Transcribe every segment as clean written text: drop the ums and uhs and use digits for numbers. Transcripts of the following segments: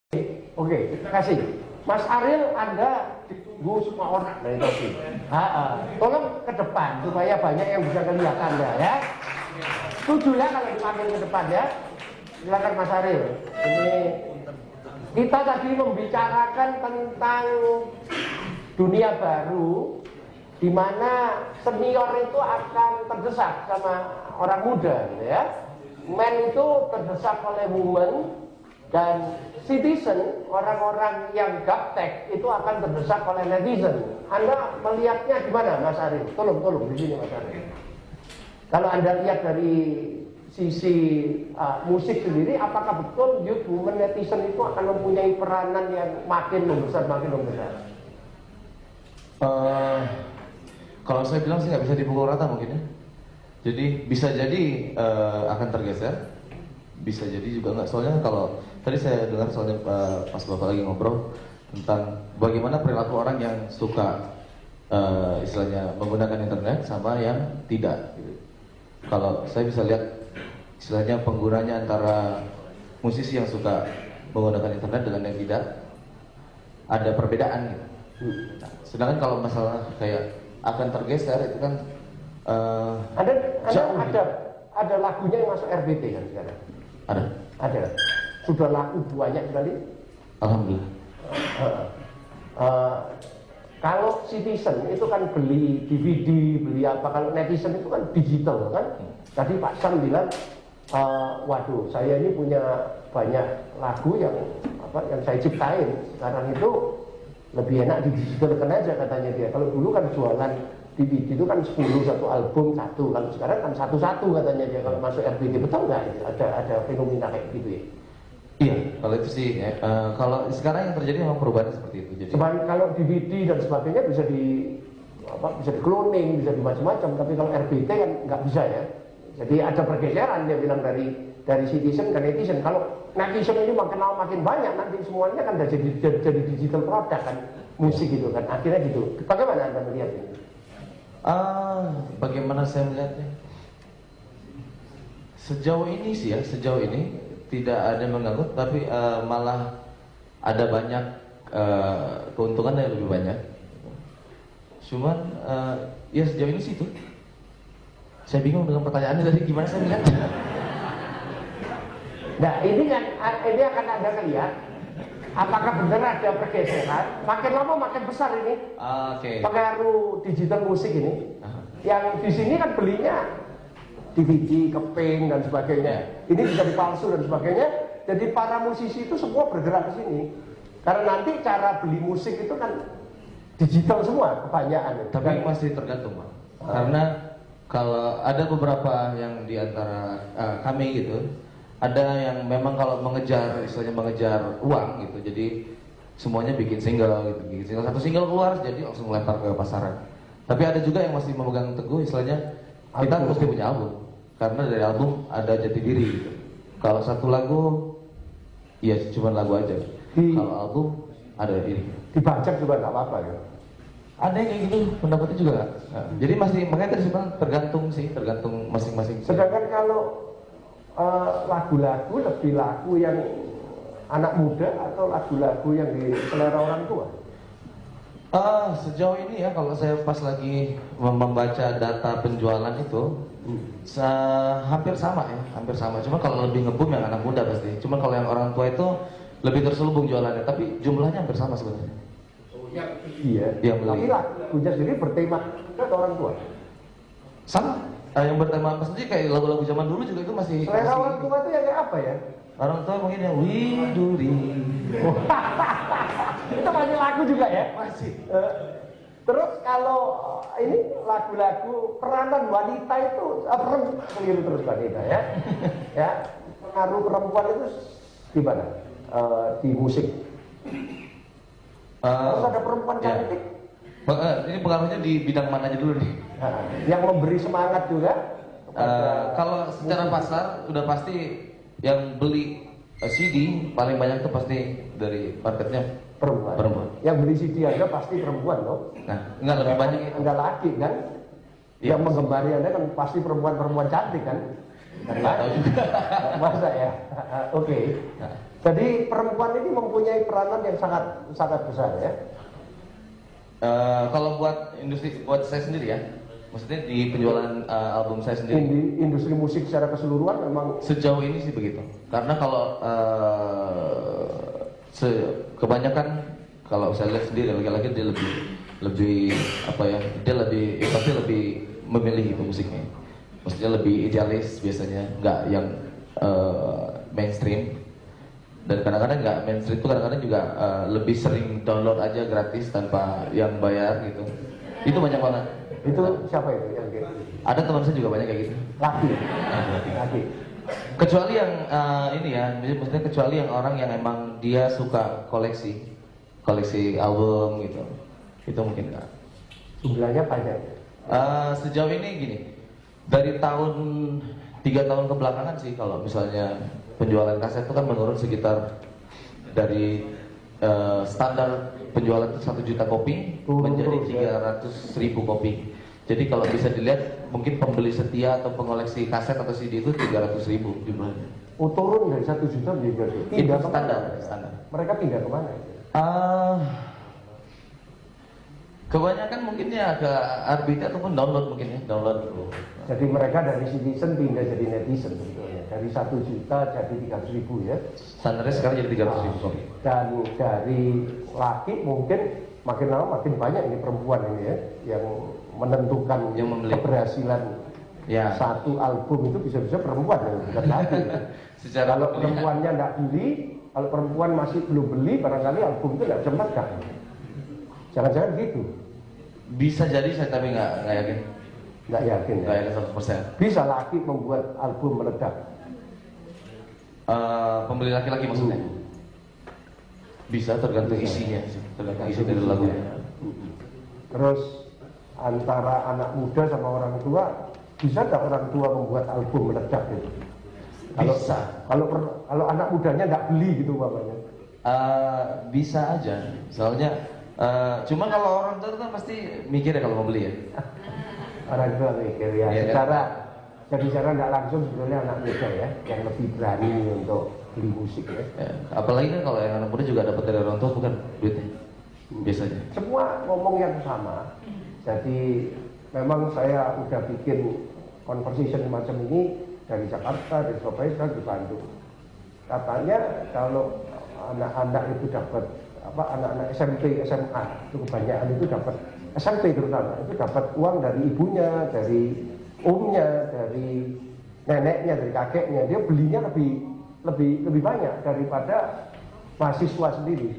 Oke, terima kasih. Mas Ariel, Anda ditunggu semua orang dari tadi. Tolong ke depan supaya banyak yang bisa kelihatan ya. Setuju ya kalau dipanggil ke depan ya. Silakan Mas Ariel. Ini kita tadi membicarakan tentang dunia baru di mana senior itu akan terdesak sama orang muda ya. Men itu terdesak oleh woman dan citizen, orang-orang yang gaptek itu akan terdesak oleh netizen. Anda melihatnya gimana Mas Arief? Tolong di sini Mas Arief. Kalau Anda lihat dari sisi musik sendiri, apakah betul youth, women, netizen itu akan mempunyai peranan yang makin membesar? Kalau saya bilang sih nggak bisa dipukul rata mungkin ya. Jadi bisa jadi akan tergeser, bisa jadi juga nggak. Soalnya kalau tadi saya dengar soalnya pas Bapak lagi ngobrol tentang bagaimana perilaku orang yang suka istilahnya menggunakan internet sama yang tidak gitu. Kalau saya bisa lihat istilahnya penggunanya antara musisi yang suka menggunakan internet dengan yang tidak ada perbedaan gitu. Nah, sedangkan kalau masalah kayak akan tergeser itu kan ada lagunya yang masuk RBT kan sekarang? Ada. Sudah laku banyak sekali. Alhamdulillah. Kalau citizen itu kan beli DVD, beli apa. Kalau netizen itu kan digital kan. Tadi Pak Sam bilang, waduh, saya ini punya banyak lagu yang saya ciptain. Sekarang itu lebih enak di digitalkan aja katanya dia. Kalau dulu kan jualan DVD itu kan 10 satu album satu, kalau sekarang kan satu-satu katanya dia kalau masuk RBD. Betul nggak? Ada fenomena kayak gitu ya? Iya, kalau itu sih. Kalau sekarang yang terjadi memang perubahan seperti itu. Jadi kalau DVD dan sebagainya bisa bisa di cloning, bisa di macam-macam. Tapi kalau RBD kan nggak bisa ya. Jadi ada pergeseran dia bilang dari citizen ke netizen. Kalau netizen ini makin lama makin banyak, nanti semuanya kan udah jadi digital product kan, musik gitu kan. Akhirnya gitu. Bagaimana Anda melihat ini? Bagaimana saya melihatnya? Sejauh ini tidak ada yang mengganggu, tapi malah ada banyak keuntungan yang lebih banyak. Cuman ya sejauh ini sih itu. Saya bingung dengan pertanyaannya tadi gimana saya melihatnya. Nah ini akan Anda lihat apakah benar ada pergeseran, makin lama makin besar ini pengaruh digital musik ini. Yang di sini kan belinya DVD, keping dan sebagainya. Ini bisa dipalsu dan sebagainya. Jadi para musisi itu semua bergerak ke sini. Karena nanti cara beli musik itu kan digital semua kebanyakan. Tapi masih tergantung, Pak. Karena kalau ada beberapa yang di antara kami gitu, ada yang memang kalau istilahnya mengejar uang gitu, jadi semuanya bikin single gitu, satu single keluar jadi langsung lempar ke pasaran. Tapi ada juga yang masih memegang teguh istilahnya kita mesti punya album, karena dari album ada jati diri gitu. Kalau satu lagu ya cuma lagu aja, kalau album ada diri. Dibajak juga nggak apa-apa ya. Ada yang kayak gitu pendapatnya juga nggak. Jadi masih makanya tadi tergantung masing-masing. Sedangkan kalau lagu-lagu lebih lagu yang anak muda atau lagu-lagu yang di selera orang tua? Sejauh ini ya kalau saya pas lagi membaca data penjualan itu hampir sama. Cuma kalau lebih ngebum yang anak muda pasti. Cuma kalau yang orang tua itu lebih terselubung jualannya, tapi jumlahnya hampir sama sebenarnya. Iya. Tapi lagunya sendiri bertema ke orang tua. Sama. Yang bertema apa sendiri kayak lagu-lagu zaman dulu juga itu masih. Selera orang tua itu yang kayak apa ya? Orang tua mungkin yang widuri. Itu masih lagu juga ya? Masih. Terus kalau ini lagu-lagu peranan wanita itu keliru terus wanita ya. Ya, pengaruh perempuan itu gimana di musik? Harus ada perempuan cantik. Ini pengaruhnya di bidang mana aja dulu nih? Yang memberi semangat juga. Kalau secara pasar udah pasti yang beli CD paling banyak itu pasti dari marketnya perempuan. Yang beli CD Anda pasti perempuan loh. Nah, enggak lebih banyak Anda laki kan? Yang menggembari Anda kan pasti perempuan cantik kan? Enggak tahu juga. Masa ya? Oke. Jadi perempuan ini mempunyai peranan yang sangat besar ya. Kalau buat industri, buat saya sendiri ya, maksudnya di penjualan album saya sendiri. Industri musik secara keseluruhan memang sejauh ini sih begitu. Karena kalau kebanyakan kalau saya lihat sendiri laki-laki dia lebih apa ya, dia lebih pasti lebih memilih itu musiknya. Maksudnya lebih idealis biasanya, nggak yang mainstream. Dan kadang-kadang nggak mainstream itu kadang-kadang juga lebih sering download aja gratis tanpa yang bayar gitu. Itu banyak banget. itu siapa itu yang kayak gitu? Ada teman saya juga banyak kayak gitu. Laki. Kecuali yang ini ya, maksudnya kecuali yang orang yang emang dia suka koleksi album gitu, itu mungkin nggak. Jumlahnya banyak. Sejauh ini gini, dari 3 tahun kebelakangan sih, kalau misalnya penjualan kaset itu kan menurun sekitar dari standar penjualan 1 juta kopi menjadi 300.000 kopi. Jadi kalau bisa dilihat, mungkin pembeli setia atau pengoleksi kaset atau CD itu 300.000 jumlahnya. Oh, turun dari 1 juta menjadi berapa? Pindah standar. Mereka pindah kemana? Kebanyakan mungkin ya ke RBT ataupun download mungkin ya, download. Jadi mereka dari citizen pindah jadi netizen sebetulnya. Dari 1 juta jadi 300.000 ya. Standarnya sekarang jadi 300.000 kopi. Dan dari laki mungkin makin lama makin banyak ini perempuan ini ya yang menentukan yang membeli keberhasilan ya. Satu album itu bisa-bisa perempuan ya, bukan laki. Kalau perempuannya tidak beli, kalau perempuan masih belum beli, barangkali album itu tidak bisa meledak. Jangan-jangan gitu. Bisa jadi, saya tapi nggak yakin. Nggak yakin. Nggak yakin 100%. Bisa laki membuat album meledak. Pembeli laki-laki maksudnya? Bisa, tergantung isinya, tergantung isi dari lagunya. Terus antara anak muda sama orang tua, bisa nggak orang tua membuat album meledak gitu? Bisa. Kalau anak mudanya nggak beli gitu bapaknya? Bisa aja. Soalnya cuma kalau orang tua kan pasti mikir ya kalau mau beli ya. Orang tua mikir ya. Secara nggak langsung sebetulnya anak muda ya yang lebih berani untuk beli musik ya. Apalagi kan kalau yang anak muda juga dapat dari orang tua bukan duitnya. Biasanya. Semua ngomong yang sama. Jadi memang saya udah bikin conversation macam ini dari Jakarta, dari Surabaya, di Bandung. Katanya kalau anak-anak itu dapat anak-anak SMP, SMA itu kebanyakan itu dapat SMP terutama itu dapat uang dari ibunya, dari omnya, dari neneknya, dari kakeknya. Dia belinya lebih banyak daripada mahasiswa sendiri.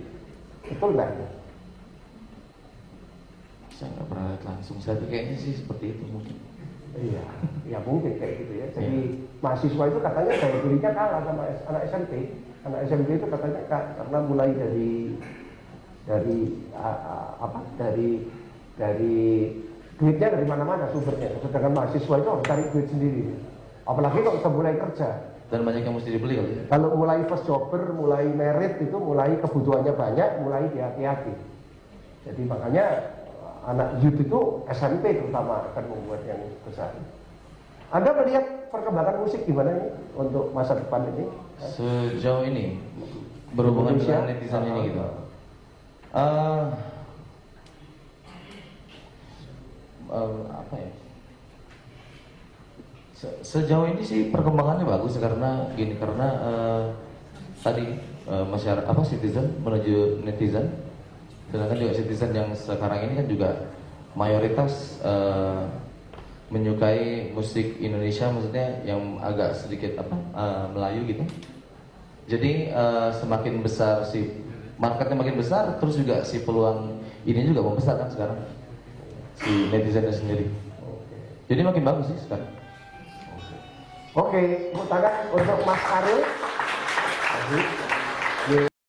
Betul nggak? Saya nggak pernah lihat langsung, saya kayaknya sih seperti itu mungkin. Iya, ya mungkin kayak gitu ya. Jadi mahasiswa itu katanya daya belinya kalah sama anak SMP. Anak SMP itu katanya karena mulai dari duitnya dari mana-mana sumbernya. Sedangkan mahasiswa itu harus cari duit sendiri. Apalagi kalau sudah mulai kerja. Dan banyak yang mesti dibeli kali ya. Kalau mulai first jobber, mulai merit itu mulai kebutuhannya banyak, mulai hati-hati. Jadi makanya anak youth itu SMP terutama akan membuat yang besar. Anda melihat perkembangan musik gimana ini untuk masa depan ini? Sejauh ini berhubungan dengan netizen ini gitu. Apa ya? Sejauh ini sih perkembangannya bagus karena tadi masyarakat citizen menuju netizen. Sedangkan juga citizen yang sekarang ini kan juga mayoritas menyukai musik Indonesia, maksudnya yang agak sedikit Melayu gitu. Jadi semakin besar marketnya makin besar, terus juga si peluang ini juga membesar kan sekarang si netizennya sendiri. Jadi makin bagus sih sekarang. Oke, tepuk tangan untuk Mas Ariel.